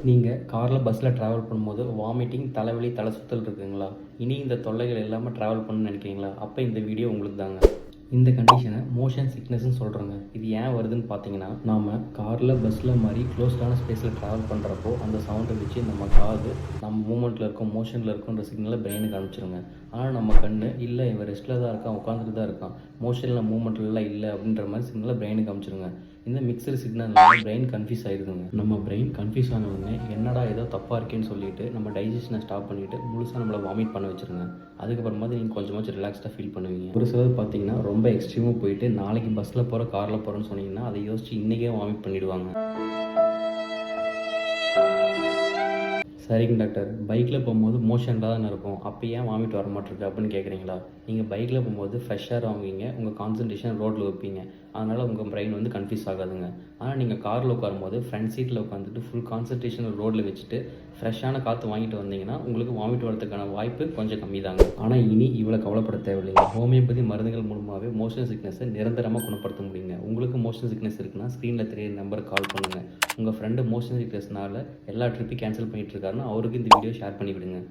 நீங்கள் காரில் பஸ்ஸில் ட்ராவல் பண்ணும்போது வாமிட்டிங், தலைவலி, தலை சுற்றல் இருக்குங்களா? இனி இந்த தொல்லைகள் இல்லாமல் ட்ராவல் பண்ணணும்னு நினைக்கிறீங்களா? அப்போ இந்த வீடியோ உங்களுக்கு தாங்க. இந்த கண்டிஷனை மோஷன் சிக்னஸ்ன்னு சொல்கிறோங்க. இது ஏன் வருதுன்னு பார்த்தீங்கன்னா, நாம் காரில் பஸ்ஸில் மாதிரி க்ளோஸ்டான ஸ்பேஸில் ட்ராவல் பண்ணுறப்போ அந்த சவுண்டை வச்சு நம்ம காது நம்ம மூமெண்ட்டில் இருக்கோம், மோஷனில் இருக்கோன்ற சிக்னலை பிரெயினுக்கு அனுப்பிச்சிருங்க. ஆனால் நம்ம கண் இல்லை, இவன் ரெஸ்ட்டில் தான் இருக்கான், உட்காந்துட்டு தான் இருக்கான், மோஷனில் மூமெண்ட்லாம் இல்லை அப்படின்ற மாதிரி சிக்னலை பிரெயினுக்கு அனுப்பிச்சிருங்க. இந்த மிக்சடு சிக்னல்னால பிரெயின் கன்ஃபியூஸ் ஆகிடுதுங்க. நம்ம பிரெயின் கன்ஃபியூஸ் ஆன உடனே என்னடா ஏதோ தப்பாக இருக்கேன்னு சொல்லிட்டு நம்ம டைஜஷனை ஸ்டாப் பண்ணிவிட்டு முழுசாக நம்மளை வாமிட் பண்ண வச்சுருங்க. அதுக்கப்புறமா நீங்கள் கொஞ்சமாச்சும் ரிலாக்ஸ்டாக ஃபீல் பண்ணுவீங்க. ஒரு சிலர் பார்த்தீங்கன்னா ரொம்ப எக்ஸ்ட்ரீமாக போயிட்டு நாளைக்கு பஸ்ஸில் போகிற, காரில் போகிறோன்னு சொன்னீங்கன்னா அதை யோசிச்சு இன்றைக்கே வாமிட் பண்ணிவிடுவாங்க. சரிங்க டாக்டர், பைக்கில் போகும்போது மோஷனில் தானே இருக்கும், அப்போ ஏன் வாமிட் வர மாட்டிருக்கு அப்படின்னு கேட்குறீங்களா? நீங்கள் பைக்கில் போகும்போது ஃப்ரெஷ்ஷாக வாங்குவீங்க, உங்கள் கான்சன்ட்ரேஷன் ரோட்டில் வைப்பீங்க, அதனால் உங்கள் பிரெயின் வந்து கன்ஃபியூஸ் ஆகாதுங்க. ஆனால் நீங்கள் காரில் உட்காரும்போது ஃப்ரண்ட் சீட்டில் உட்காந்துட்டு ஃபுல் கான்சன்ட்ரேஷன் ரோட்டில் வச்சுட்டு ஃப்ரெஷ்ஷான காற்று வாங்கிட்டு வந்தீங்கன்னா உங்களுக்கு வாமிட் வரதுக்கான வாய்ப்பு கொஞ்சம் கம்மி தாங்க. ஆனால் இனி இவ்வளோ கவலைப்பட தேவையில்லைங்க. ஹோமியோபதி மருந்துகள் மூலமாகவே மோஷன் சிக்னஸை நிரந்தரமாக குணப்படுத்த முடியுங்க. உங்களுக்கு மோஷன் சிக்னஸ் இருக்குன்னா ஸ்க்ரீனில் தெரியுற நம்பருக்கு கால் பண்ணுங்கள். உங்கள் ஃப்ரெண்டு மோஷன் சிக்னஸ்னால எல்லா ட்ரிப்பையும் கேன்சல் பண்ணிட்டு இருக்காருன்னா அவருக்கு இந்த வீடியோ ஷேர் பண்ணி விடுங்க.